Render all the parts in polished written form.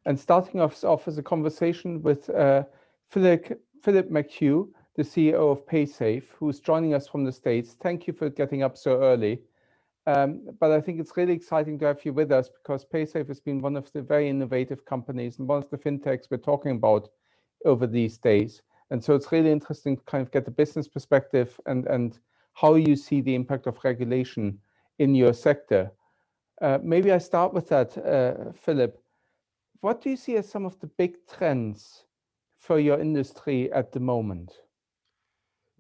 and starting off as a conversation with Philip McHugh, the CEO of Paysafe, who's joining us from the States. Thank you for getting up so early. But I think it's really exciting to have you with us because Paysafe has been one of the very innovative companies and one of the fintechs we're talking about over these days. And so it's really interesting to kind of get the business perspective and how you see the impact of regulation in your sector. Maybe I start with that, Philip. What do you see as some of the big trends for your industry at the moment?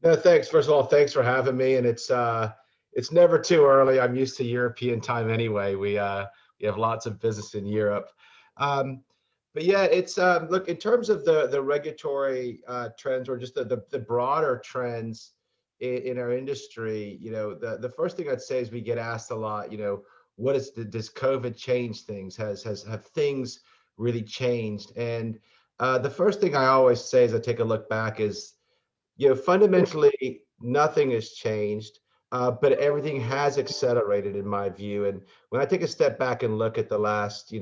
No, thanks. First of all, thanks for having me. And it's never too early. I'm used to European time anyway. We have lots of business in Europe. But yeah, it's look, in terms of the regulatory trends or just the broader trends in our industry, the first thing I'd say is we get asked a lot, does COVID change things? Have things really changed? And the first thing I always say as I take a look back is, fundamentally nothing has changed, but everything has accelerated in my view. And when I take a step back and look at the last,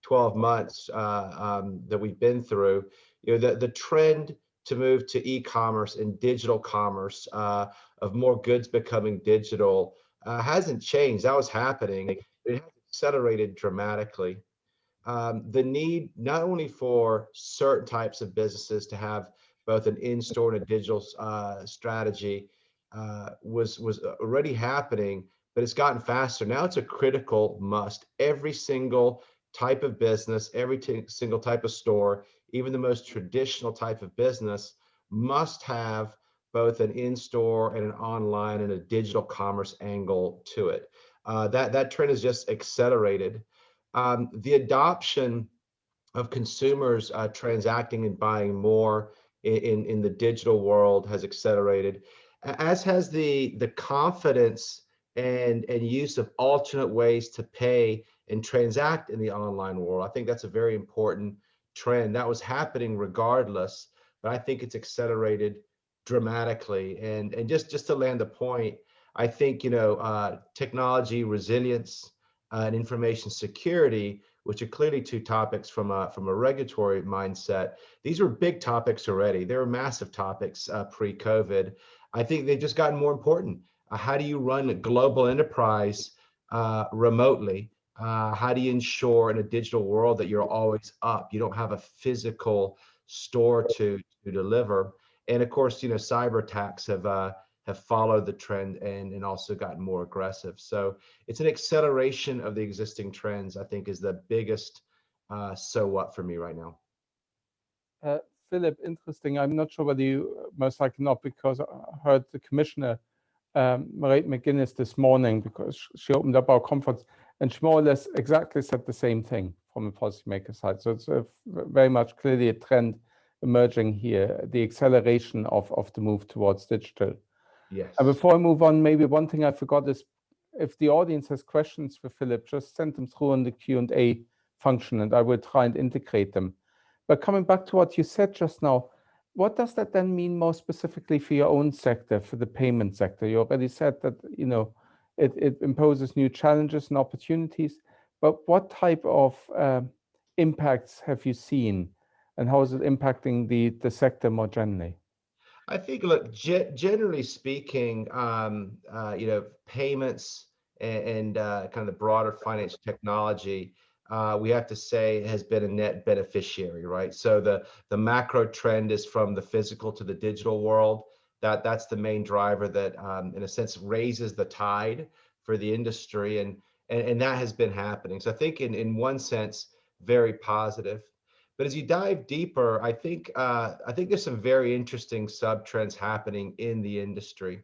12 months that we've been through, the trend to move to e-commerce and digital commerce, of more goods becoming digital, hasn't changed. That was happening. It has accelerated dramatically. The need not only for certain types of businesses to have both an in-store and a digital strategy was already happening, but it's gotten faster. Now it's a critical must. Every single type of business, every single type of store, even the most traditional type of business must have both an in-store and an online and a digital commerce angle to it. That trend has just accelerated. The adoption of consumers transacting and buying more in the digital world has accelerated, as has the confidence and use of alternate ways to pay and transact in the online world. I think that's a very important trend that was happening regardless, but I think it's accelerated dramatically. And just to land the point, I think technology resilience and information security, which are clearly two topics from a regulatory mindset. These were big topics already. They were massive topics pre-COVID. I think they've just gotten more important. How do you run a global enterprise remotely? How do you ensure in a digital world that you're always up? You don't have a physical store to deliver. And of course, cyber attacks have followed the trend and also gotten more aggressive. So it's an acceleration of the existing trends, I think, is the biggest so what for me right now. Philip, interesting. I'm not sure whether you, most likely not, because I heard the Commissioner, Mairead McGuinness, this morning, because she opened up our conference, and she more or less exactly said the same thing from a policymaker side. So it's very much clearly a trend emerging here, the acceleration of the move towards digital. Yes. And before I move on, maybe one thing I forgot is if the audience has questions for Philip, just send them through on the Q&A function and I will try and integrate them. But coming back to what you said just now, what does that then mean more specifically for your own sector, for the payment sector? You already said that, it imposes new challenges and opportunities, but what type of impacts have you seen and how is it impacting the sector more generally? I think, look, generally speaking, payments and kind of the broader financial technology, we have to say has been a net beneficiary, right? So the macro trend is from the physical to the digital world. That's the main driver that, in a sense, raises the tide for the industry, and that has been happening. So I think in one sense, very positive. But as you dive deeper, I think there's some very interesting sub-trends happening in the industry.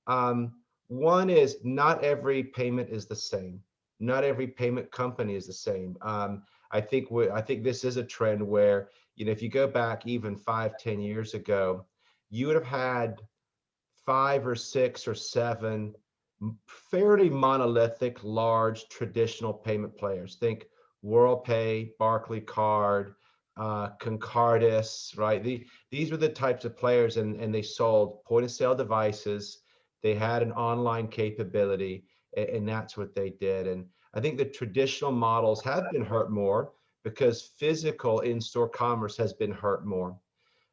One is not every payment is the same. Not every payment company is the same. I think this is a trend where, if you go back even 5-10 years ago, you would have had 5 or 6 or 7 fairly monolithic, large traditional payment players. Think WorldPay, Barclaycard, Concardis, right? These were the types of players, and they sold point of sale devices. They had an online capability, and that's what they did. And I think the traditional models have been hurt more because physical in-store commerce has been hurt more.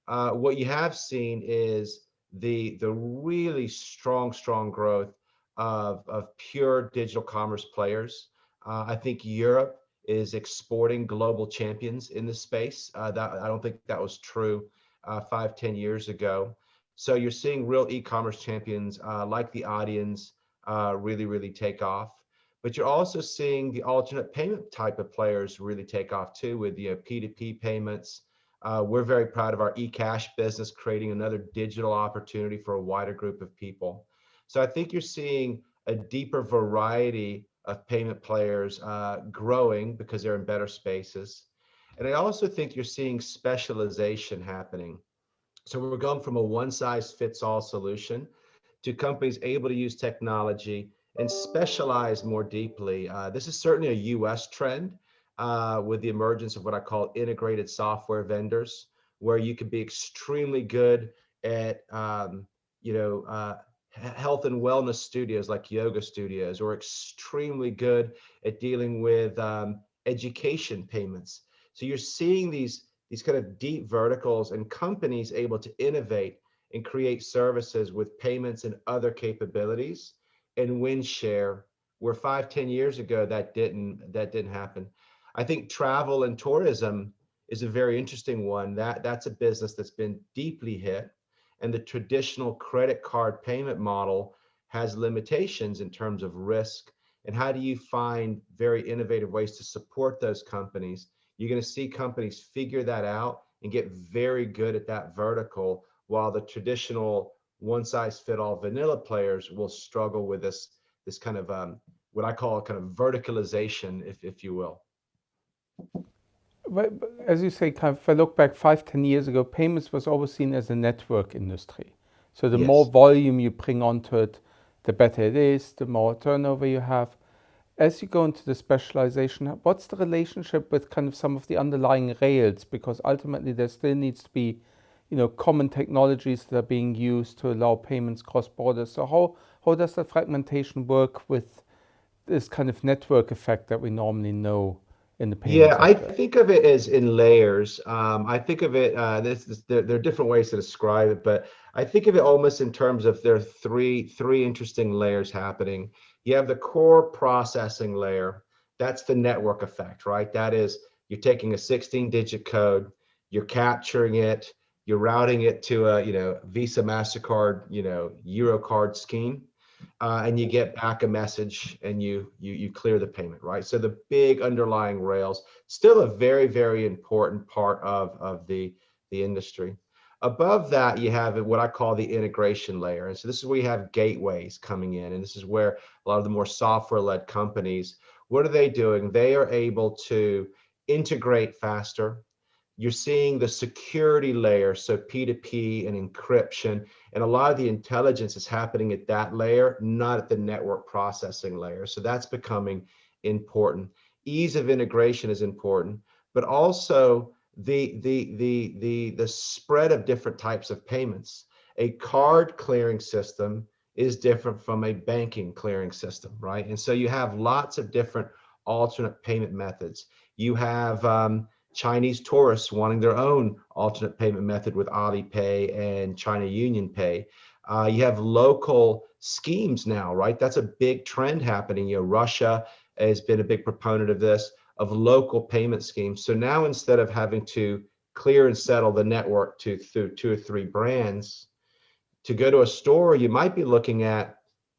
What you have seen is the really strong growth of pure digital commerce players. I think Europe is exporting global champions in this space. That I don't think that was true 5-10 years ago. So you're seeing real e-commerce champions like the Audiens really take off. But you're also seeing the alternate payment type of players really take off too, with P2P payments. We're very proud of our eCash business, creating another digital opportunity for a wider group of people. So I think you're seeing a deeper variety of payment players growing because they're in better spaces. And I also think you're seeing specialization happening. So we're going from a one-size-fits-all solution to companies able to use technology and specialize more deeply. This is certainly a US trend with the emergence of what I call integrated software vendors, where you can be extremely good at health and wellness studios like yoga studios, or extremely good at dealing with education payments. So you're seeing these kind of deep verticals and companies able to innovate and create services with payments and other capabilities and win share, where 5-10 years ago that didn't happen. I think travel and tourism is a very interesting one. That's a business that's been deeply hit, and the traditional credit card payment model has limitations in terms of risk. And how do you find very innovative ways to support those companies? You're going to see companies figure that out and get very good at that vertical, while the traditional one-size-fit-all vanilla players will struggle with this kind of what I call kind of verticalization, if you will. But as you say, kind of, if I look back 5-10 years ago, payments was always seen as a network industry. So the more Yes. volume you bring onto it, the better it is, the more turnover you have. As you go into the specialization, what's the relationship with kind of some of the underlying rails? Because ultimately there still needs to be, common technologies that are being used to allow payments cross borders. So how does the fragmentation work with this kind of network effect that we normally know in the payment Yeah, I sector? think of it as in layers. I think of it, there are different ways to describe it, but I think of it almost in terms of there are three interesting layers happening. You have the core processing layer. That's the network effect, right? That is, you're taking a 16-digit code, you're capturing it, you're routing it to a, Visa, MasterCard, Eurocard scheme. And you get back a message and you clear the payment, right? So the big underlying rails, still a very important part of the industry. Above that, you have what I call the integration layer. And so this is where you have gateways coming in. And this is where a lot of the more software-led companies, what are they doing? They are able to integrate faster. You're seeing the security layer, so P2P and encryption, and a lot of the intelligence is happening at that layer, not at the network processing layer. So that's becoming important. Ease of integration is important, but also the spread of different types of payments. A card clearing system is different from a banking clearing system, right? And so you have lots of different alternate payment methods. You have Chinese tourists wanting their own alternate payment method with Alipay and China Union Pay. You have local schemes now, right? That's a big trend happening. Russia has been a big proponent of this, of local payment schemes. So now instead of having to clear and settle the network through 2 or 3 brands, to go to a store, you might be looking at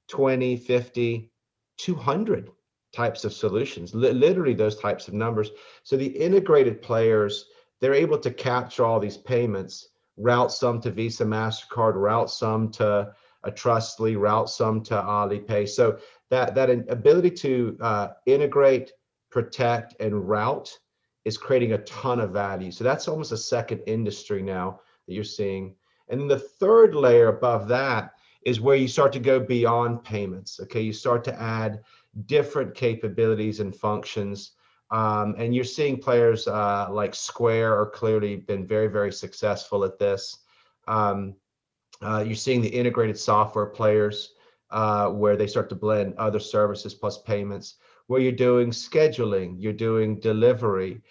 20, 50, 200 types of solutions, literally those types of numbers. So the integrated players, they're able to capture all these payments, route some to Visa, MasterCard, route some to a Trustly, route some to Alipay. So that ability to integrate, protect, and route is creating a ton of value. So that's almost a second industry now that you're seeing. And then the third layer above that is where you start to go beyond payments. Okay, you start to add different capabilities and functions. And you're seeing players like Square are clearly been very successful at this. You're seeing the integrated software players where they start to blend other services plus payments, where you're doing scheduling, you're doing delivery,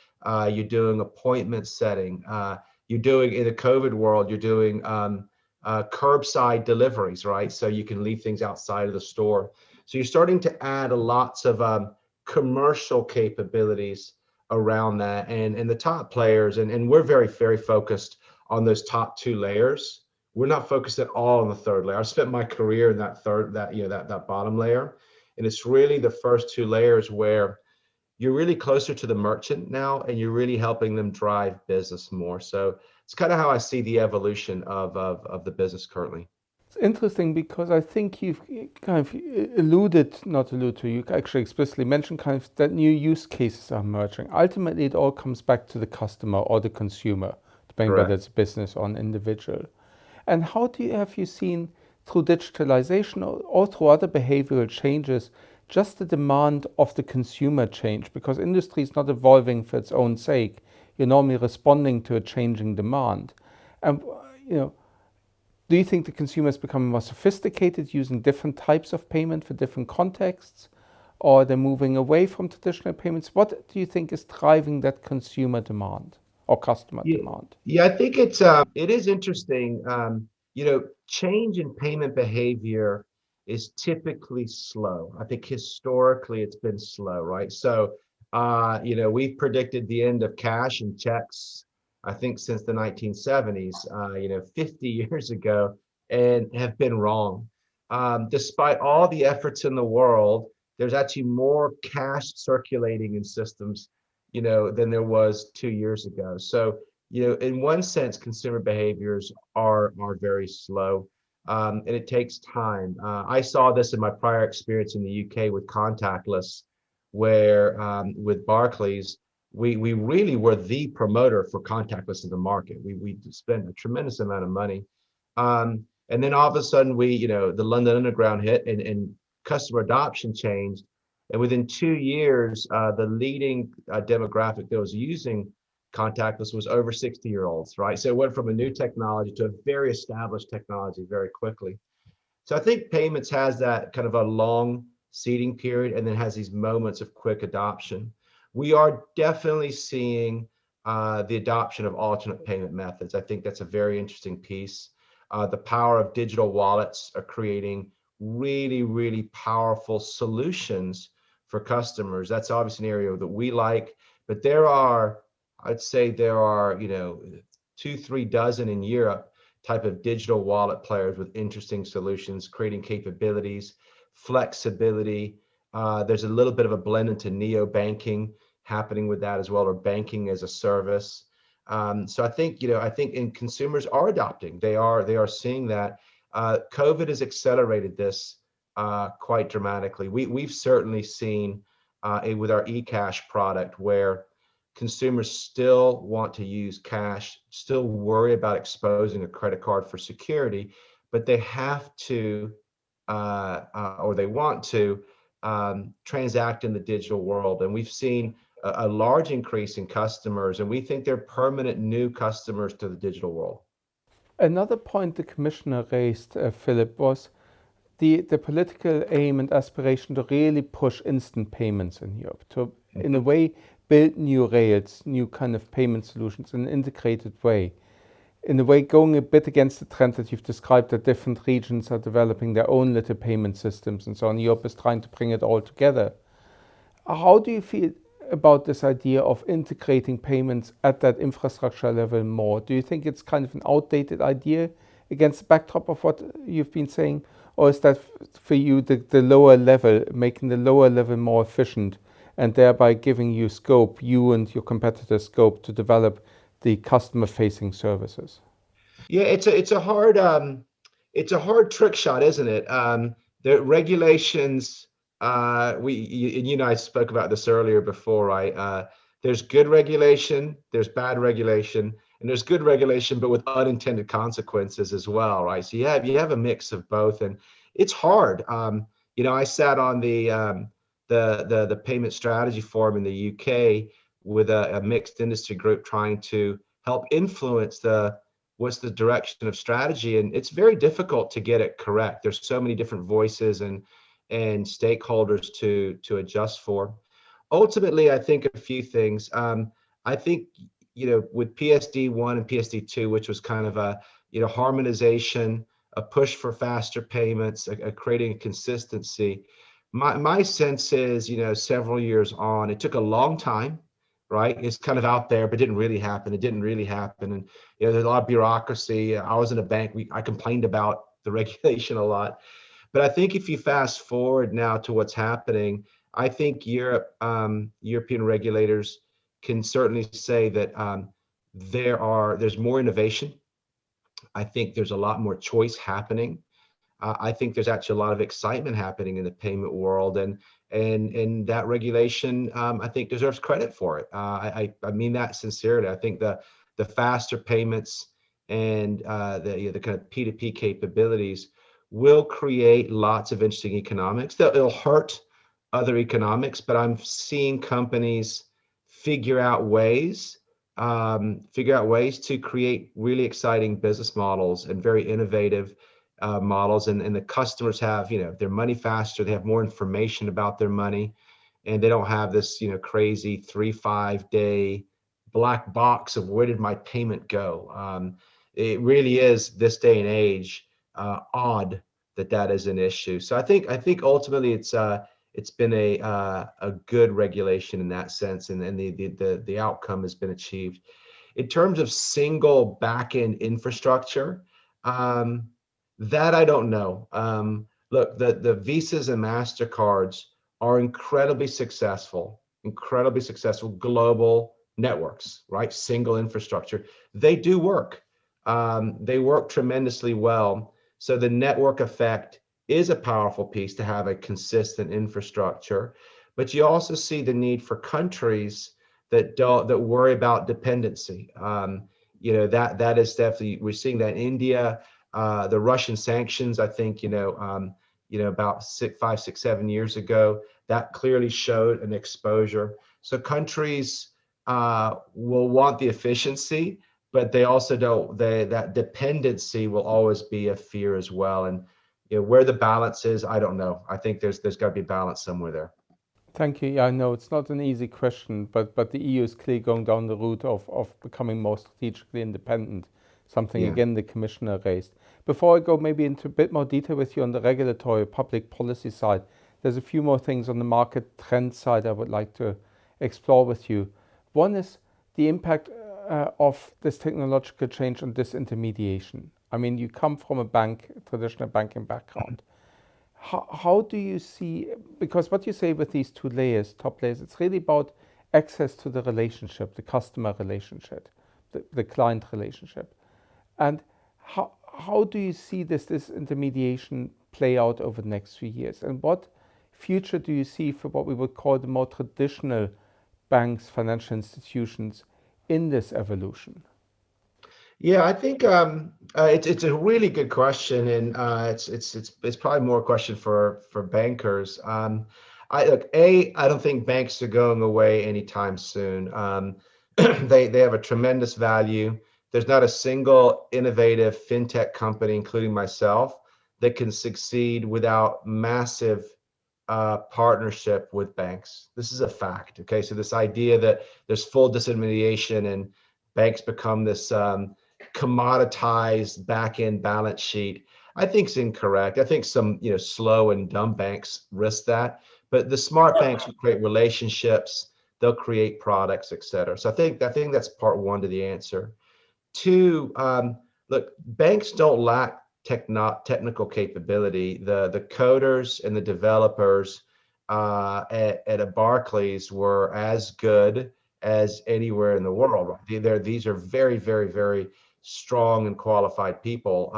you're doing appointment setting, you're doing, in the COVID world, you're doing curbside deliveries, right? So you can leave things outside of the store. So you're starting to add lots of commercial capabilities around that, and the top players, and we're very focused on those top two layers. We're not focused at all on the third layer. I spent my career in that third, that that bottom layer, and it's really the first two layers where you're really closer to the merchant now, and you're really helping them drive business more. So it's kind of how I see the evolution of the business currently. It's interesting because I think you've kind of not alluded to, you actually explicitly mentioned kind of that new use cases are emerging. Ultimately, it all comes back to the customer or the consumer, depending whether Correct. it's a business or an individual. And how have you seen through digitalization or through other behavioral changes, just the demand of the consumer change? Because industry is not evolving for its own sake. You're normally responding to a changing demand. And, do you think the consumer is becoming more sophisticated, using different types of payment for different contexts, or they're moving away from traditional payments? What do you think is driving that consumer demand or customer Yeah, demand? yeah, I think it is interesting. Change in payment behavior is typically slow. I think historically it's been slow, right? So, we've predicted the end of cash and checks, I think since the 1970s, 50 years ago, and have been wrong. Despite all the efforts in the world, there's actually more cash circulating in systems, than there was 2 years ago. So, in one sense, consumer behaviors are very slow, and it takes time. I saw this in my prior experience in the UK with contactless, where with Barclays, we really were the promoter for contactless in the market. We spent a tremendous amount of money, and then all of a sudden the London Underground hit, and customer adoption changed. And within 2 years, the leading demographic that was using contactless was over 60-year-olds, right? So it went from a new technology to a very established technology very quickly. So I think payments has that kind of a long seeding period, and then has these moments of quick adoption. We are definitely seeing the adoption of alternate payment methods. I think that's a very interesting piece. The power of digital wallets are creating really powerful solutions for customers. That's obviously an area that we like, but I'd say there are, 2-3 dozen in Europe type of digital wallet players with interesting solutions, creating capabilities, flexibility. There's a little bit of a blend into neo banking happening with that as well, or banking as a service. So I think, and consumers are adopting. They are seeing that. COVID has accelerated this quite dramatically. We've certainly seen with our eCash product, where consumers still want to use cash, still worry about exposing a credit card for security, but they have to, or they want to, transact in the digital world. And we've seen a large increase in customers, and we think they're permanent new customers to the digital world. Another point the commissioner raised, Philip, was the political aim and aspiration to really push instant payments in Europe, to, in a way, build new rails, new kind of payment solutions in an integrated way. In a way, going a bit against the trend that you've described, that different regions are developing their own little payment systems and so on. Europe is trying to bring it all together. How do you feel about this idea of integrating payments at that infrastructure level more? Do you think it's kind of an outdated idea against the backdrop of what you've been saying? Or is that for you the lower level, making the lower level more efficient, and thereby giving you scope, you and your competitors scope, to develop the customer-facing services? Yeah, it's a hard trick shot, isn't it? The regulations, and you and I spoke about this earlier before, right? There's good regulation, there's bad regulation, and there's good regulation, but with unintended consequences as well, right? So you have a mix of both, and it's hard. I sat on the payment strategy forum in the UK with a mixed industry group, trying to help influence what's the direction of strategy, and it's very difficult to get it correct. There's so many different voices and stakeholders to adjust for. Ultimately, I think a few things. I think, with PSD1 and PSD2, which was kind of a, harmonization, a push for faster payments, a creating a consistency. My sense is, several years on, it took a long time, right? It's kind of out there, but didn't really happen. It didn't really happen. And, there's a lot of bureaucracy. I was in a bank. I complained about the regulation a lot. But I think if you fast forward now to what's happening, I think European regulators can certainly say that there's more innovation. I think there's a lot more choice happening. I think there's actually a lot of excitement happening in the payment world, and that regulation, I think, deserves credit for it. I mean that sincerely. I think the faster payments and the kind of P2P capabilities will create lots of interesting economics. It'll hurt other economics, but I'm seeing companies figure out ways to create really exciting business models and very innovative models, and the customers have their money faster. They have more information about their money, and they don't have this crazy 3-5 day black box of where did my payment go. It really is, this day and age, odd that is an issue. So I think ultimately it's been a good regulation in that sense, and the outcome has been achieved. In terms of single backend infrastructure, that I don't know. Look, the Visas and MasterCards are incredibly successful global networks, right? Single infrastructure. They do work. They work tremendously well. So the network effect is a powerful piece to have a consistent infrastructure. But you also see the need for countries that worry about dependency. That is definitely, we're seeing that in India. The Russian sanctions, I think, about 5, 6, 7 years ago, that clearly showed an exposure. So countries will want the efficiency, but they also that dependency will always be a fear as well. And where the balance is, I don't know. I think there's got to be balance somewhere there. Thank you. Yeah, I know it's not an easy question, but the EU is clearly going down the route of becoming more strategically independent, something again the Commissioner raised. Before I go maybe into a bit more detail with you on the regulatory public policy side, there's a few more things on the market trend side I would like to explore with you. One is the impact of this technological change on disintermediation. I mean, you come from a traditional banking background. How do you see, because what you say with these two layers, top layers, it's really about access to the relationship, the customer relationship, the client relationship. And how do you see this intermediation play out over the next few years? And what future do you see for what we would call the more traditional banks, financial institutions in this evolution? Yeah, I think it's a really good question, and it's probably more a question for bankers. I don't think banks are going away anytime soon. They have a tremendous value. There's not a single innovative fintech company, including myself, that can succeed without massive partnership with banks. This is a fact. Okay, so this idea that there's full disintermediation and banks become this commoditized back-end balance sheet, I think is incorrect. I think some slow and dumb banks risk that, but the smart banks will create relationships, they'll create products, et cetera. So I think that's part one to the answer. Two, look, banks don't lack technical capability. The coders and the developers at a Barclays were as good as anywhere in the world. These are very, very, very strong and qualified people.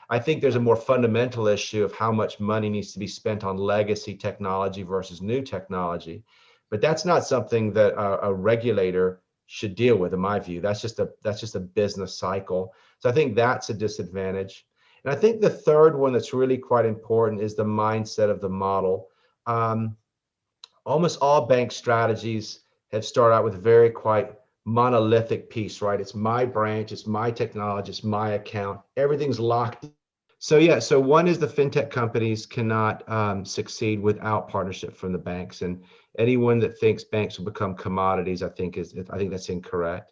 I think there's a more fundamental issue of how much money needs to be spent on legacy technology versus new technology. But that's not something that a regulator should deal with, in my view. That's just a business cycle. So I think that's a disadvantage. And I think the third one that's really quite important is the mindset of the model. Almost all bank strategies have started out with very quite monolithic piece, right? It's my branch, it's my technology, it's my account. Everything's locked. So one is the fintech companies cannot succeed without partnership from the banks, and anyone that thinks banks will become commodities, I think that's incorrect.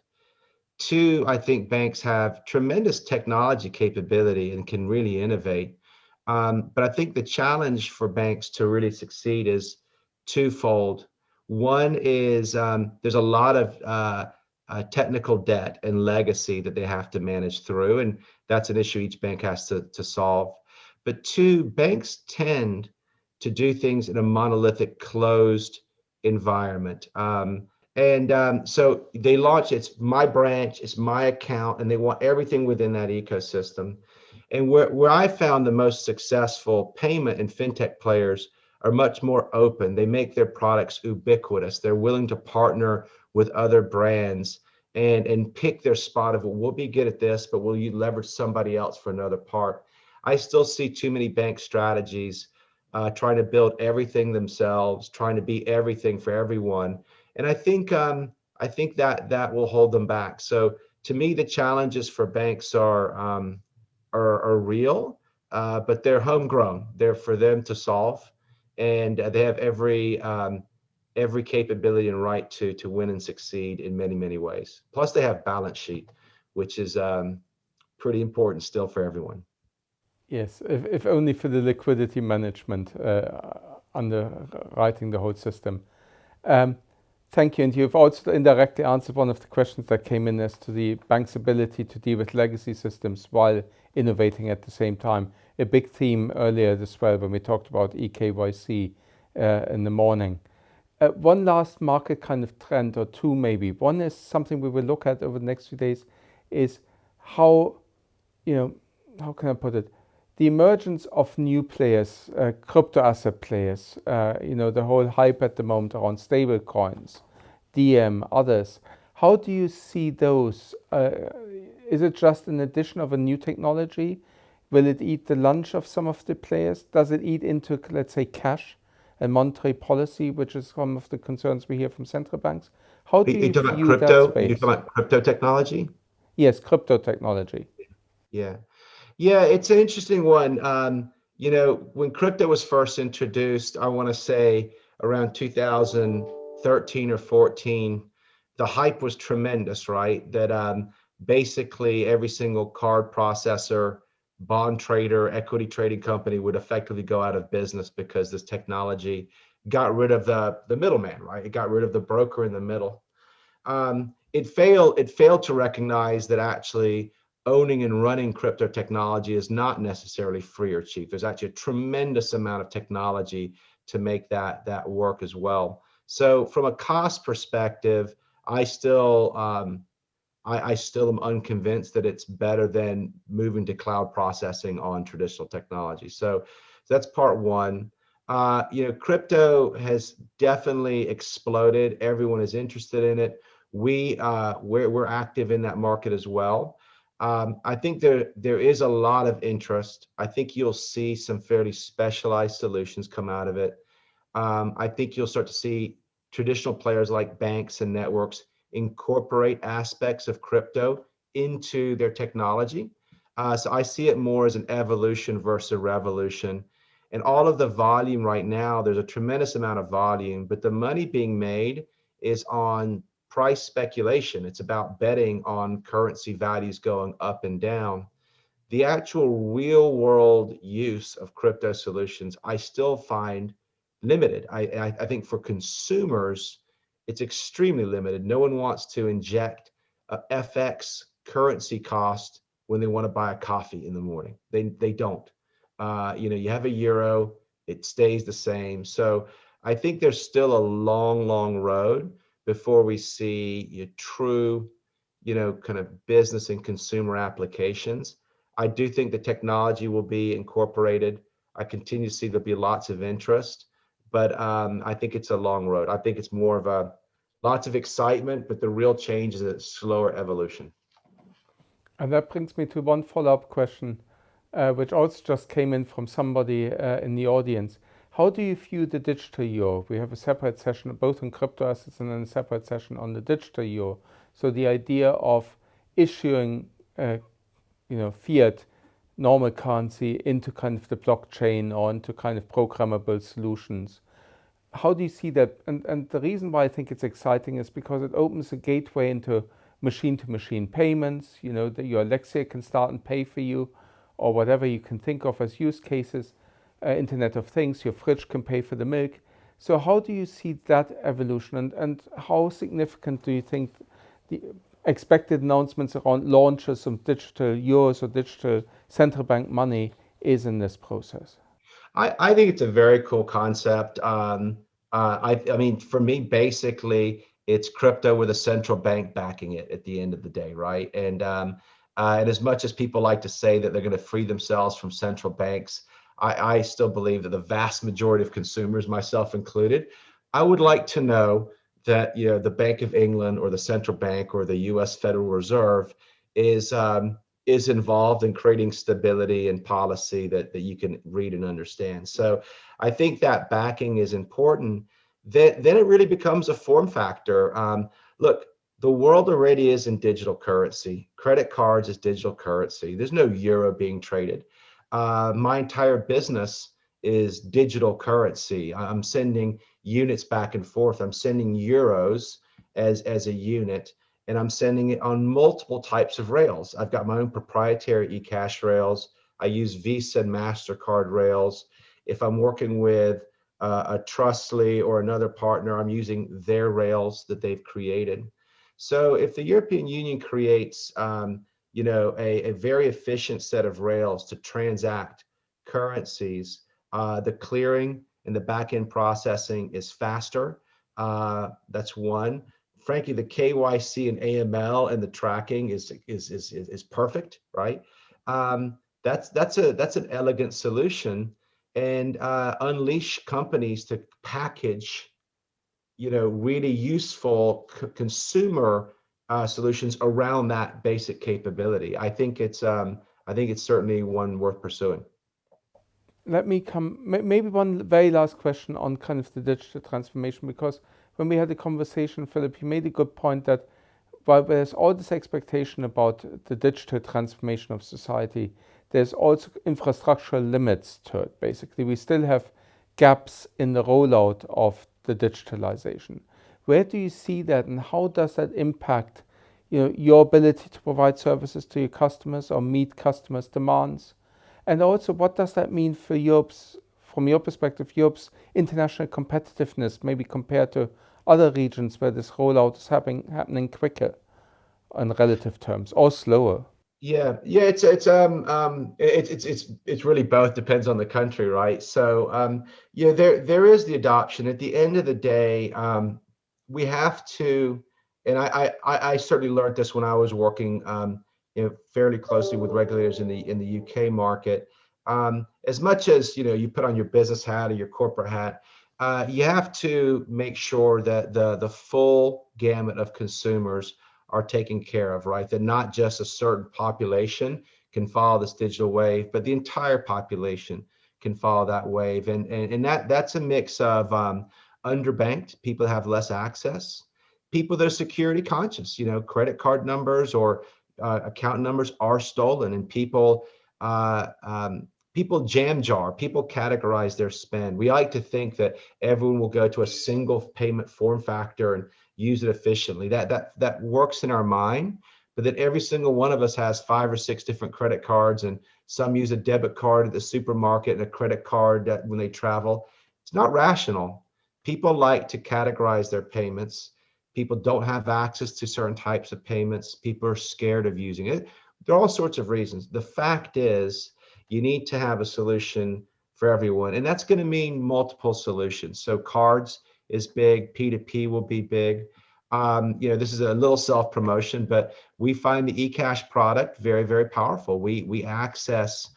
Two, I think banks have tremendous technology capability and can really innovate. But I think the challenge for banks to really succeed is twofold. One is there's a lot of technical debt and legacy that they have to manage through, and that's an issue each bank has to solve. But two, banks tend to do things in a monolithic, closed environment. So they launch, it's my branch, it's my account, and they want everything within that ecosystem. And where I found the most successful payment and fintech players are much more open. They make their products ubiquitous. They're willing to partner with other brands and pick their spot of, well, we'll be good at this, but will you leverage somebody else for another part? I still see too many bank strategies trying to build everything themselves, trying to be everything for everyone. And I think that will hold them back. So to me, the challenges for banks are real, but they're homegrown. They're for them to solve, and they have every capability and right to win and succeed in many ways. Plus, they have balance sheet, which is pretty important still for everyone. Yes, if only for the liquidity management underwriting the whole system. Um, Thank you. And you've also indirectly answered one of the questions that came in as to the bank's ability to deal with legacy systems while innovating at the same time. A big theme earlier as well when we talked about eKYC in the morning. One last market kind of trend or two maybe. One is something we will look at over the next few days is how, how can I put it? The emergence of new players, crypto asset players, the whole hype at the moment around stable coins, DM, others. How do you see those? Is it just an addition of a new technology? Will it eat the lunch of some of the players? Does it eat into, let's say, cash and monetary policy, which is some of the concerns we hear from central banks? How do you talking about view that crypto? You're space? talking about crypto technology? Yes, crypto technology. Yeah. Yeah, it's an interesting one. When crypto was first introduced, I want to say around 2013 or 14, the hype was tremendous, right? That basically every single card processor, bond trader, equity trading company would effectively go out of business because this technology got rid of the middleman, right? It got rid of the broker in the middle. It failed to recognize that actually owning and running crypto technology is not necessarily free or cheap. There's actually a tremendous amount of technology to make that work as well. So from a cost perspective, I still am unconvinced that it's better than moving to cloud processing on traditional technology. So that's part one. Crypto has definitely exploded. Everyone is interested in it. We're active in that market as well. I think there is a lot of interest. I think you'll see some fairly specialized solutions come out of it. I think you'll start to see traditional players like banks and networks incorporate aspects of crypto into their technology. So I see it more as an evolution versus a revolution. And all of the volume right now, there's a tremendous amount of volume, but the money being made is on price speculation. It's about betting on currency values going up and down. The actual real world use of crypto solutions, I still find limited. I think for consumers, it's extremely limited. No one wants to inject a FX currency cost when they want to buy a coffee in the morning. They don't. You have a euro, it stays the same. So I think there's still a long road before we see a true, kind of business and consumer applications. I do think the technology will be incorporated. I continue to see there'll be lots of interest, but I think it's a long road. I think it's more of lots of excitement, but the real change is a slower evolution. And that brings me to one follow-up question, which also just came in from somebody in the audience. How do you view the digital euro? We have a separate session both on crypto assets and then a separate session on the digital euro. So the idea of issuing, fiat normal currency into kind of the blockchain or into kind of programmable solutions. How do you see that? And the reason why I think it's exciting is because it opens a gateway into machine-to-machine payments. You know, that your Alexia can start and pay for you, or whatever you can think of as use cases. Internet of Things, your fridge can pay for the milk. So how do you see that evolution, and how significant do you think the expected announcements around launches of digital euros or digital central bank money is in this process? I think it's a very cool concept. I mean, for me, basically, it's crypto with a central bank backing it at the end of the day, right? And as much as people like to say that they're going to free themselves from central banks, I still believe that the vast majority of consumers, myself included, I would like to know that the Bank of England or the central bank or the U.S. Federal Reserve is is involved in creating stability and policy that you can read and understand. So I think that backing is important. Then it really becomes a form factor. Look, the world already is in digital currency. Credit cards is digital currency. There's no euro being traded. My entire business is digital currency. I'm sending units back and forth. I'm sending euros as a unit, and I'm sending it on multiple types of rails. I've got my own proprietary eCash rails. I use Visa and MasterCard rails. If I'm working with a Trustly or another partner, I'm using their rails that they've created. So if the European Union creates, a very efficient set of rails to transact currencies, the clearing and the back-end processing is faster. That's one. Frankly, the KYC and AML and the tracking is perfect, right? That's an elegant solution, and unleash companies to package, really useful consumer solutions around that basic capability. I think it's certainly one worth pursuing. Let me come, maybe one very last question on kind of the digital transformation, because when we had a conversation, Philip, you made a good point that while there's all this expectation about the digital transformation of society, there's also infrastructural limits to it. Basically, we still have gaps in the rollout of the digitalization. Where do you see that, and how does that impact, your ability to provide services to your customers or meet customers' demands? And also, what does that mean for Europe's, from your perspective, Europe's international competitiveness, maybe compared to other regions where this rollout is happening quicker in relative terms or slower? Yeah, it's really both, depends on the country, right? So yeah, there is the adoption. At the end of the day, we have to, and I certainly learned this when I was working fairly closely with regulators in the UK market. As much as you put on your business hat or your corporate hat, you have to make sure that the full gamut of consumers are taken care of, right? That not just a certain population can follow this digital wave, but the entire population can follow that wave. And that's a mix of underbanked, people have less access, people that are security conscious, credit card numbers or account numbers are stolen, and people jam jar, people categorize their spend. We like to think that everyone will go to a single payment form factor and use it efficiently. That works in our mind, but that every single one of us has 5 or 6 different credit cards, and some use a debit card at the supermarket and a credit card when they travel. It's not rational. People like to categorize their payments. People don't have access to certain types of payments. People are scared of using it. There are all sorts of reasons. The fact is, you need to have a solution for everyone, and that's going to mean multiple solutions. So cards is big, P2P will be big. This is a little self-promotion, but we find the eCash product very, very powerful. We access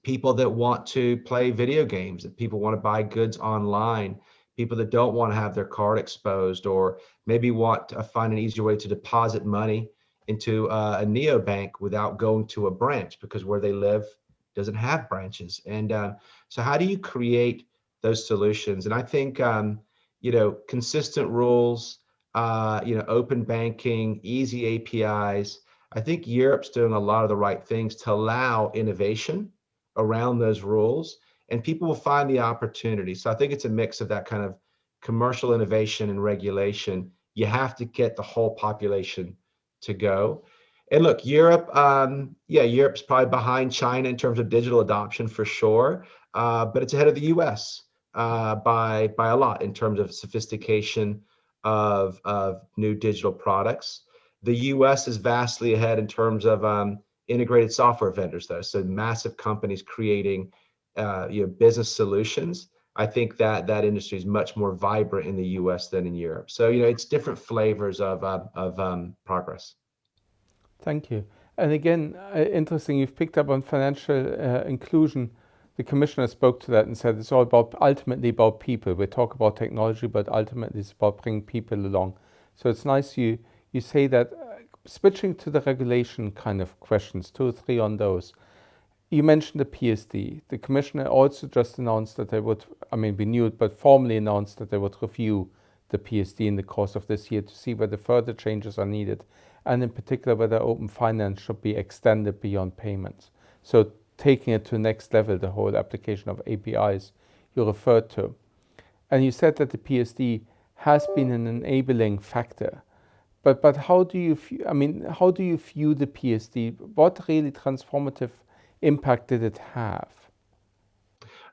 people that want to play video games, that people want to buy goods online, people that don't want to have their card exposed, or maybe want to find an easier way to deposit money into a neobank without going to a branch, because where they live doesn't have branches. And so how do you create those solutions? And I think consistent rules, open banking, easy APIs. I think Europe's doing a lot of the right things to allow innovation around those rules, and people will find the opportunity. So I think it's a mix of that kind of commercial innovation and regulation. You have to get the whole population to go. And look, Europe, yeah, Europe's probably behind China in terms of digital adoption for sure, but it's ahead of the US by a lot in terms of sophistication of new digital products. The US is vastly ahead in terms of integrated software vendors, though. So massive companies creating business solutions. I think that industry is much more vibrant in the US than in Europe. So, it's different flavors of progress. Thank you. And again, interesting, you've picked up on financial inclusion. The commissioner spoke to that and said it's all ultimately about people. We talk about technology, but ultimately it's about bringing people along. So it's nice you say that. Switching to the regulation kind of questions, 2 or 3 on those. You mentioned the PSD. The commissioner also just announced that they would, we knew it, but formally announced that they would review the PSD in the course of this year to see whether further changes are needed, and in particular whether open finance should be extended beyond payments. So taking it to the next level, the whole application of APIs you referred to. And you said that the PSD has been an enabling factor. But how do you view the PSD? What really transformative impact did it have?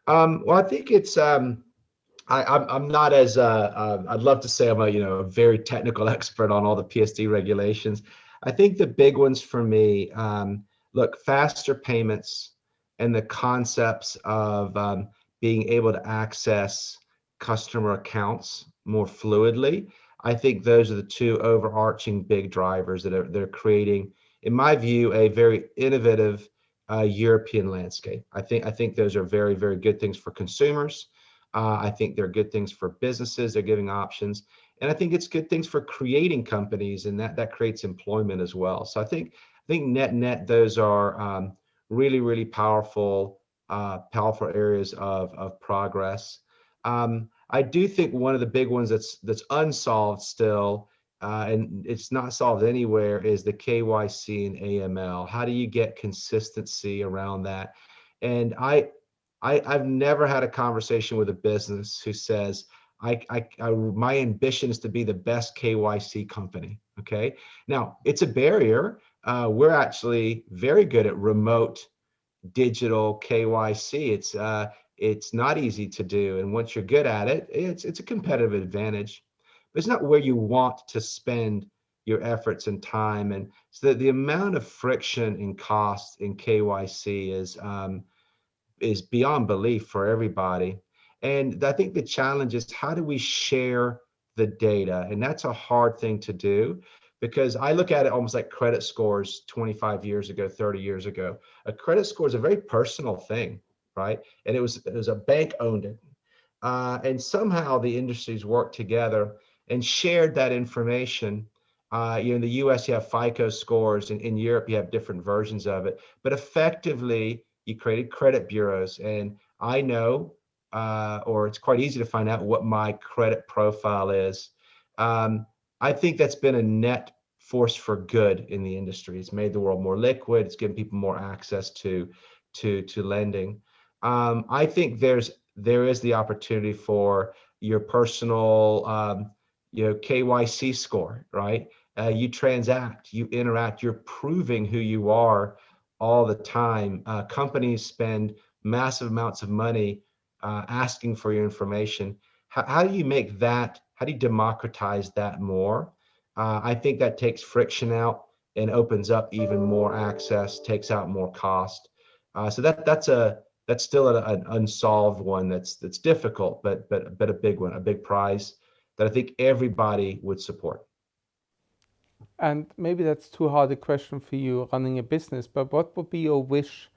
Well, I think it's I'm not as I'd love to say I'm a very technical expert on all the PSD regulations. I think the big ones for me, look, faster payments and the concepts of being able to access customer accounts more fluidly. I think those are the 2 overarching big drivers that they're creating, in my view, a very innovative European landscape. I think those are very, very good things for consumers. I think they're good things for businesses. They're giving options, and I think it's good things for creating companies, and that creates employment as well. So I think net those are really, really powerful areas of progress. I do think one of the big ones that's unsolved still, and it's not solved anywhere, is the KYC and AML. How do you get consistency around that? And I've never had a conversation with a business who says, my ambition is to be the best KYC company. Okay. Now it's a barrier. We're actually very good at remote digital KYC. It's not easy to do, and once you're good at it, it's a competitive advantage, but it's not where you want to spend your efforts and time. And so the amount of friction and cost in KYC is beyond belief for everybody. And I think the challenge is, how do we share the data? And that's a hard thing to do, because I look at it almost like credit scores 25 years ago, 30 years ago. A credit score is a very personal thing, right? And it was a bank owned it. And somehow the industries worked together and shared that information. In the US, you have FICO scores, and in Europe, you have different versions of it. But effectively, you created credit bureaus. And I know, or it's quite easy to find out what my credit profile is. I think that's been a net force for good in the industry. It's made the world more liquid. It's given people more access to lending. I think there is the opportunity for your personal KYC score, right? You transact, you interact, you're proving who you are all the time. Companies spend massive amounts of money asking for your information. How do you make that? How do you democratize that more? I think that takes friction out and opens up even more access, takes out more cost. So that's still an unsolved one. That's difficult, but a big one, a big prize that I think everybody would support. And maybe that's too hard a question for you running a business, but what would be your wish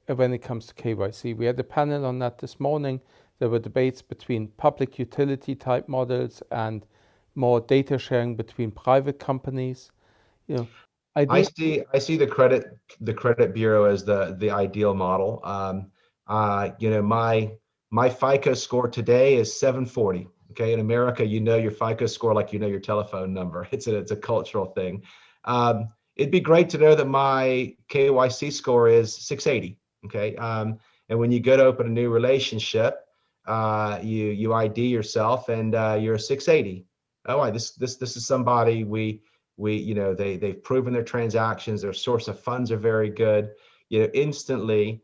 when it comes to KYC? We had a panel on that this morning. There were debates between public utility type models and more data sharing between private companies. I see the credit bureau as the ideal model. My FICO score today is 740. Okay, in America, your FICO score like your telephone number. It's a cultural thing. it'd be great to know that my KYC score is 680. Okay. And when you go to open a new relationship, you ID yourself and you're a 680. Oh, this is somebody they've proven their transactions, their source of funds are very good. Instantly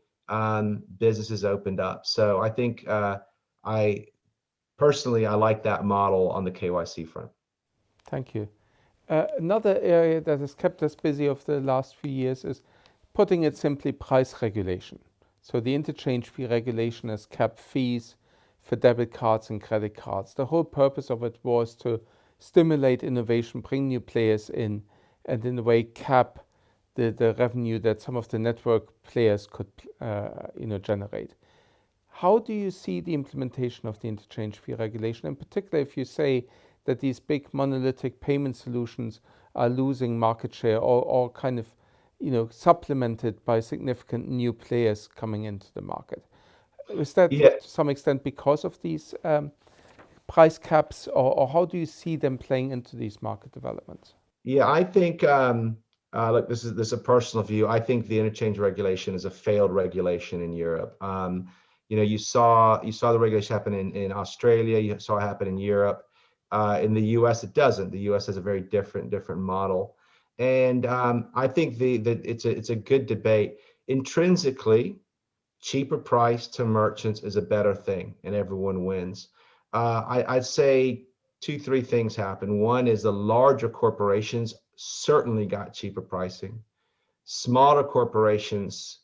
businesses opened up. So I think I personally I like that model on the KYC front. Thank you. Another area that has kept us busy over the last few years is, putting it simply, price regulation. So the interchange fee regulation has capped fees for debit cards and credit cards. The whole purpose of it was to stimulate innovation, bring new players in, and in a way cap the revenue that some of the network players could generate. How do you see the implementation of the interchange fee regulation, in particular if you say that these big monolithic payment solutions are losing market share, or kind of supplemented by significant new players coming into the market? Is that Yeah, to some extent because of these price caps, or how do you see them playing into these market developments? yeah, I think look, this is a personal view. I think the interchange regulation is a failed regulation in Europe. You saw the regulation happen in Australia. You saw it happen in Europe. In the U.S., it doesn't. The U.S. has a very different model, and I think it's a good debate. Intrinsically, cheaper price to merchants is a better thing, and everyone wins. I'd say three things happen. One is the larger corporations certainly got cheaper pricing. Smaller corporations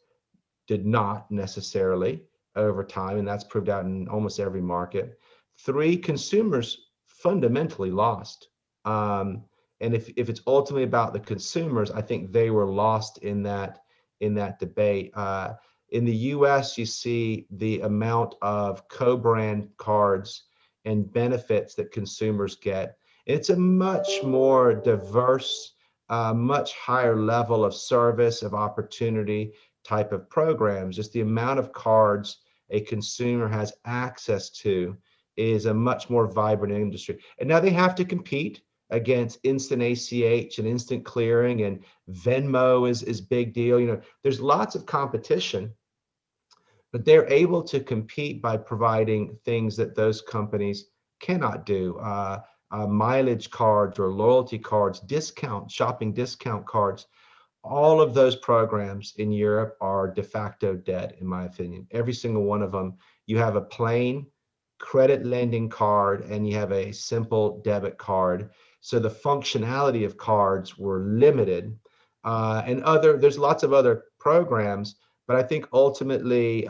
did not necessarily over time, and that's proved out in almost every market. Three, consumers fundamentally lost. And if it's ultimately about the consumers, I think they were lost in that debate. In the US, you see the amount of co-brand cards and benefits that consumers get. It's a much more diverse, much higher level of service, of opportunity type of programs. Just the amount of cards a consumer has access to is a much more vibrant industry. And now they have to compete against instant ACH and instant clearing, and Venmo is big deal. There's lots of competition, but they're able to compete by providing things that those companies cannot do. Mileage cards or loyalty cards, shopping discount cards. All of those programs in Europe are de facto dead, in my opinion. Every single one of them. You have a plain credit lending card and you have a simple debit card. So the functionality of cards were limited. There's lots of other programs, but I think ultimately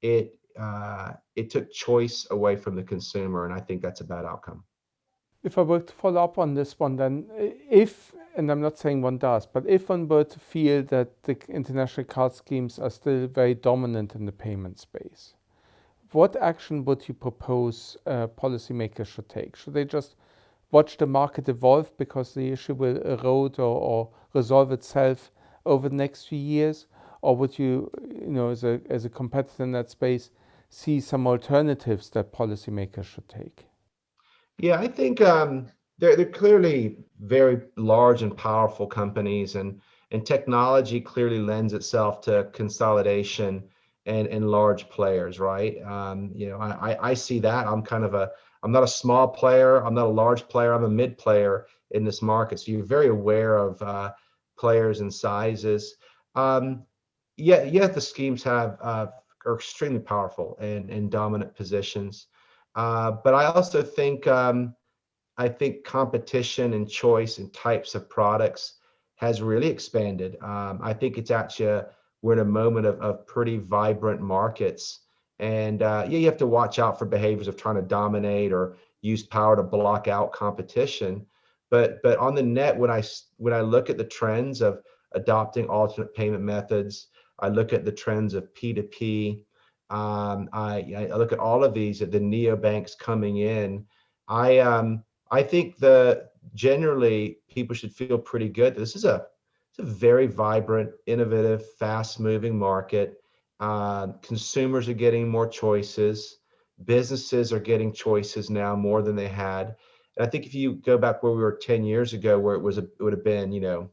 it took choice away from the consumer, and I think that's a bad outcome. If I were to follow up on this one, then if, and I'm not saying one does, but if one were to feel that the international card schemes are still very dominant in the payment space, what action would you propose policymakers should take? Should they just watch the market evolve because the issue will erode or resolve itself over the next few years? Or would you, as a competitor in that space, see some alternatives that policymakers should take? Yeah, I think they're clearly very large and powerful companies, and technology clearly lends itself to consolidation and large players, right? I see that. I'm not a small player. I'm not a large player. I'm a mid player in this market. So you're very aware of players and sizes. Yeah, the schemes are extremely powerful and dominant positions. But I also think competition and choice and types of products has really expanded. I think it's actually we're in a moment of pretty vibrant markets, and you have to watch out for behaviors of trying to dominate or use power to block out competition. But on the net, when I look at the trends of adopting alternate payment methods, I look at the trends of P2P. I look at all of these, the neobanks coming in. I think generally people should feel pretty good. It's a very vibrant, innovative, fast-moving market. Consumers are getting more choices. Businesses are getting choices now more than they had. And I think if you go back where we were 10 years ago, where it would have been,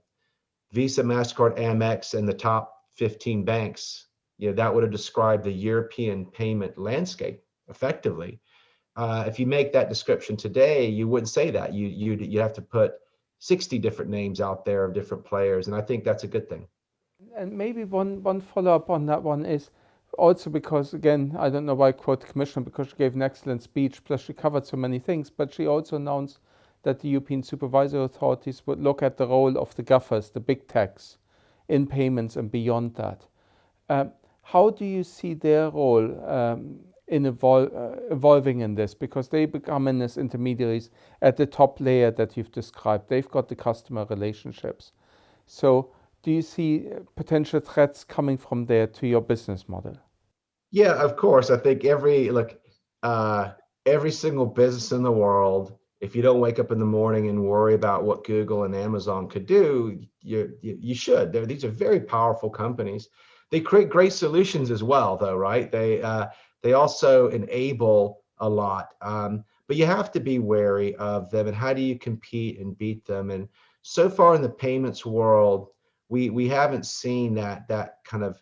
Visa, MasterCard, Amex, and the top 15 banks, that would have described the European payment landscape effectively. If you make that description today, you wouldn't say that. You have to put 60 different names out there of different players, and I think that's a good thing. And maybe one follow-up on that one is also because, again, I don't know why I quote the commissioner, because she gave an excellent speech, plus she covered so many things, but she also announced that the European supervisory authorities would look at the role of the GAFAs, the big techs, in payments and beyond that. How do you see their role in evolving in this? Because they become in as intermediaries at the top layer that you've described. They've got the customer relationships. So do you see potential threats coming from there to your business model? Yeah, of course. I think every single business in the world, if you don't wake up in the morning and worry about what Google and Amazon could do, you should. These are very powerful companies. They create great solutions as well, though, right? They also enable a lot, but you have to be wary of them. And how do you compete and beat them? And so far in the payments world, we haven't seen that kind of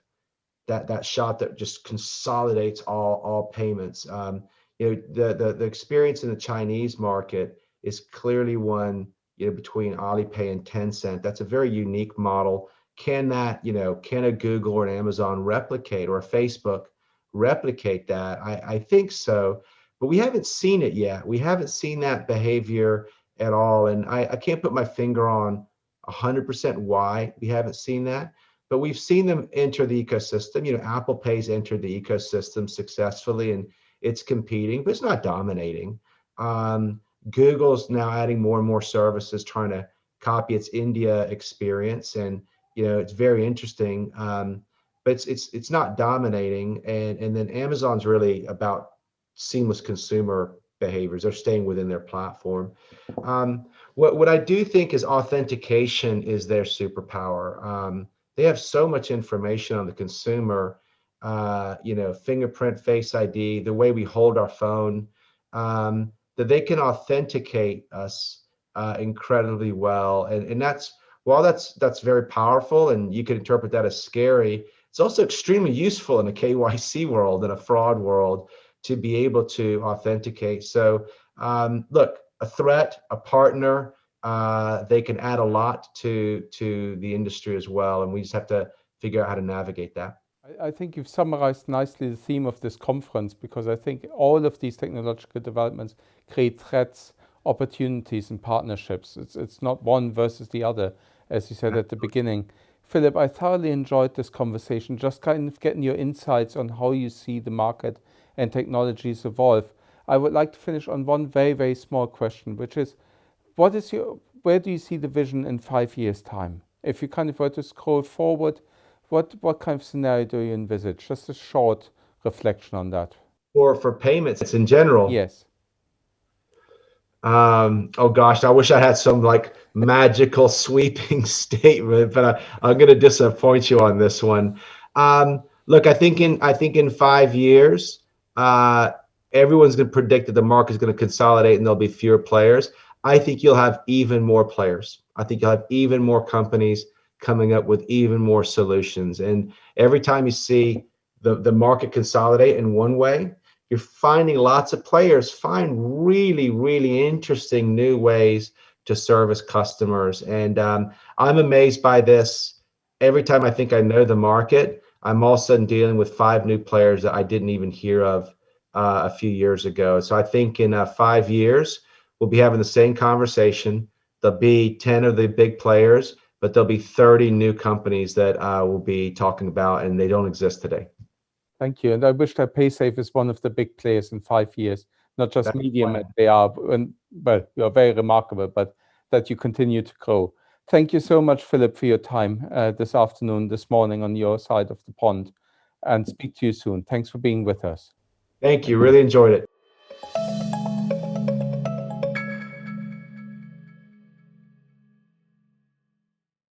that shot that just consolidates all payments. The experience in the Chinese market is clearly one, between Alipay and Tencent. That's a very unique model. Can a Google or an Amazon replicate, or a Facebook replicate that? I think so, but we haven't seen it yet. We haven't seen that behavior at all, and I can't put my finger on 100% why we haven't seen that. But we've seen them enter the ecosystem. Apple Pay's entered the ecosystem successfully, and it's competing, but it's not dominating. Google's now adding more and more services, trying to copy its India experience, and it's very interesting. But it's not dominating, and then Amazon's really about seamless consumer behaviors. They're staying within their platform. What I do think is authentication is their superpower. They have so much information on the consumer, fingerprint, Face ID, the way we hold our phone, that they can authenticate us incredibly well. And while that's very powerful, and you can interpret that as scary, it's also extremely useful in a KYC world, in a fraud world, to be able to authenticate. So look, a threat, a partner, they can add a lot to the industry as well, and we just have to figure out how to navigate that. I think you've summarized nicely the theme of this conference, because I think all of these technological developments create threats, opportunities, and partnerships. It's not one versus the other, as you said at the beginning. Philip, I thoroughly enjoyed this conversation, just kind of getting your insights on how you see the market and technologies evolve. I would like to finish on one very, very small question, which is, where do you see the vision in 5 years' time? If you kind of were to scroll forward, what kind of scenario do you envisage? Just a short reflection on that. For payments in general. Yes. Oh gosh, I wish I had some like magical sweeping statement, but I'm going to disappoint you on this one. Look, I think in 5 years, everyone's going to predict that the market is going to consolidate and there'll be fewer players. I think you'll have even more players. I think you'll have even more companies coming up with even more solutions. And every time you see the market consolidate in one way, you're finding lots of players find really, really interesting new ways to service customers. And I'm amazed by this. Every time I think I know the market, I'm all of a sudden dealing with 5 new players that I didn't even hear of a few years ago. So I think in 5 years, we'll be having the same conversation. There'll be 10 of the big players, but there'll be 30 new companies that we'll be talking about, and they don't exist today. Thank you. And I wish that Paysafe is one of the big players in 5 years, not just medium as they are. And, well, you're very remarkable, but that you continue to grow. Thank you so much, Philip, for your time this afternoon, this morning on your side of the pond, and speak to you soon. Thanks for being with us. Thank you. Really enjoyed it.